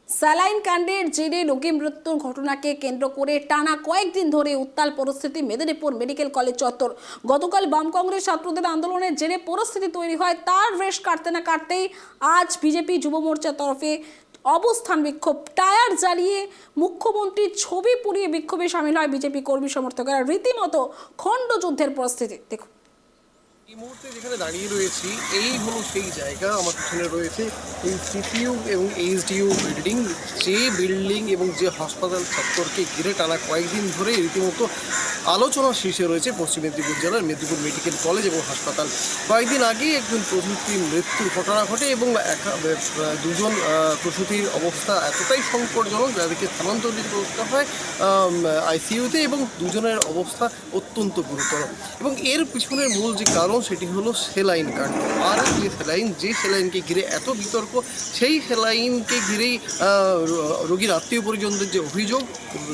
Saline কাণ্ডের জেরে রোগী মৃত্যুর ঘটনাকে কেন্দ্র করে টানা কয়েকদিন ধরে উত্তাল পরিস্থিতি মেদিনীপুর মেডিকেল কলেজ চত্বর। গতকাল বাম কংগ্রেস ছাত্রদের আন্দোলনের জেরে পরিস্থিতি তৈরি হয়। তার রেশ কাটতে না কাটতেই আজ বিজেপি যুব মোর্চার তরফে অবস্থান বিক্ষোভ। টায়ার জ্বালিয়ে মুখ্যমন্ত্রীর ছবি পুড়িয়ে বিক্ষোভে সামিল হয় বিজেপি কর্মী সমর্থকেরা। রীতিমতো খণ্ডযুদ্ধের পরিস্থিতি দেখুন। এই মুহূর্তে যেখানে দাঁড়িয়ে রয়েছি এই হলো সেই জায়গা। আমার পিছনে রয়েছে এই সিপিইউ এবং এইচডিইউ বিল্ডিং এবং যে হাসপাতাল চত্বরকে ঘিরে টানা কয়েকদিন ধরে রীতিমতো আলোচনার শীর্ষে রয়েছে পশ্চিম মেদিনীপুর জেলার মেদিনীপুর মেডিকেল কলেজ এবং হাসপাতাল। কয়েকদিন আগেই একজন প্রসূতির মৃত্যুর ঘটনা ঘটে এবং দুজন প্রসূতির অবস্থা এতটাই সংকটজনক যাদেরকে স্থানান্তরিত করতে হয় আইসিইউতে, এবং দুজনের অবস্থা অত্যন্ত গুরুতর। এবং এর পিছনের মূল যে কারণ সেটি হলো সেলাইন কাণ্ড। আর যে সেলাইনকে ঘিরে এত বিতর্ক, সেই সেলাইনকে ঘিরেই রোগীর আত্মীয় পরিজনদের যে অভিযোগ,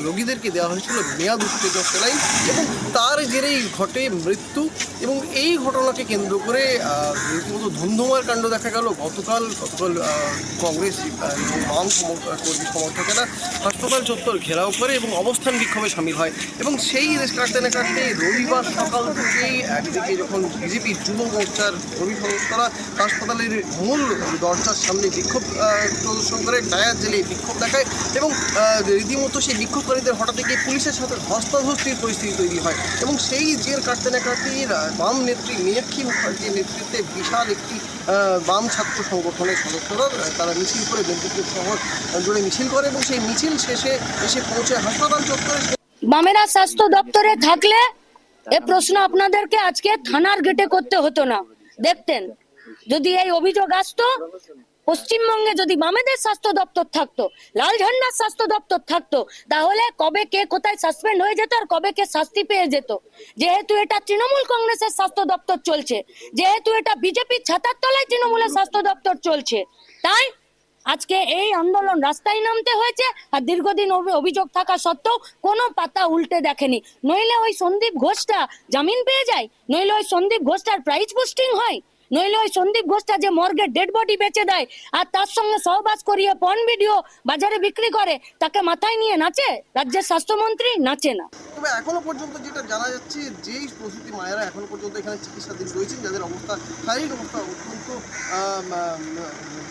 রোগীদেরকে দেওয়া হয়েছিল মেয়াদ উত্তীর্ণ সেলাইন এবং তার জেরেই ঘটে মৃত্যু। এবং এই ঘটনাকে কেন্দ্র করে রীতিমতো ধুন্ধুমার কাণ্ড দেখা গেল গতকাল কংগ্রেস এবং বাম কর্মী সমর্থকেরা হাসপাতাল চত্বর ঘেরাও করে এবং অবস্থান বিক্ষোভে সামিল হয়। এবং সেই রেশ কাটতে না কাটতে রবিবার সকাল থেকেই একদিকে যখন বিজেপি যুব মোর্চার কর্মী সদস্যরা হাসপাতালের মূল দরজার সামনে বিক্ষোভ প্রদর্শন করে, টায়ার জ্বালিয়ে বিক্ষোভ দেখায় এবং রীতিমতো সেই বিক্ষোভকারীদের হঠাৎ গিয়ে পুলিশের সাথে ধস্তাধস্তির পরিস্থিতি তৈরি হয়। এবং সেই জের কাটতে না কাটতেই বাম নেত্রী মীনাক্ষী মুখার্জির নেতৃত্বে বিশাল একটি বাম ছাত্র সংগঠনের সদস্যরা তারা মিছিল করে মেদিনীপুর শহর জুড়ে মিছিল করে এবং সেই মিছিল শেষে এসে পৌঁছে হাসপাতাল চত্বরে। বামেরা স্বাস্থ্য দপ্তরে থাকলে এ প্রশ্ন আপনাদেরকে আজকে থানার গেটে করতে হতো না। দেখতেন যদি এই অভিযোগ আসতো, পশ্চিমবঙ্গে যদি বামেদের স্বাস্থ্য দপ্তর থাকতো, লাল ঝান্ডার স্বাস্থ্য দপ্তর থাকতো, তাহলে কবে কে কোথায় সাসপেন্ড হয়ে যেত আর কবে কে শাস্তি পেয়ে যেত। যেহেতু এটা তৃণমূল কংগ্রেসের স্বাস্থ্য দপ্তর চলছে, যেহেতু এটা বিজেপির ছাতার তলায় তৃণমূলের স্বাস্থ্য দপ্তর চলছে, তাই আজকে এই আন্দোলন রাস্তায় নামতে হয়েছে। আর দীর্ঘদিন অভিযোগ থাকা সত্ত্বেও কোনো পাতা উল্টে দেখেনি। নইলে ওই সন্দীপ ঘোষটা জামিন পেয়ে যায়, নইলে ওই সন্দীপ ঘোষটার প্রাইজ পোস্টিং হয়, নইলে ওই সন্দীপ ঘোষটা যে মর্গে ডেড বডি বেচে দেয় আর তার সঙ্গে সহবাস করিয়ে পর্ন ভিডিও বাজারে বিক্রি করে, তাকে মাথায় নিয়ে নাচে রাজ্যের স্বাস্থ্যমন্ত্রী? নাচে না। তবে এখনো পর্যন্ত যেটা জানা যাচ্ছে, যেই প্রসূতি মায়েরা এখনো পর্যন্ত এখানে চিকিৎসাধীন রয়েছেন, যাদের অবস্থা শারীরিক অবস্থা অত্যন্ত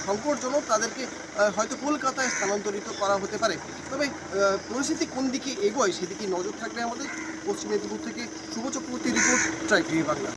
সংকটজনক, তাদেরকে হয়তো কলকাতায় স্থানান্তরিত করা হতে পারে। তবে পরিস্থিতি কোন দিকে এগোয় সেদিকে নজর থাকবে আমাদের। পশ্চিম মেদিনীপুর থেকে Shubho Chakraborty report, Tribe TV Bangla.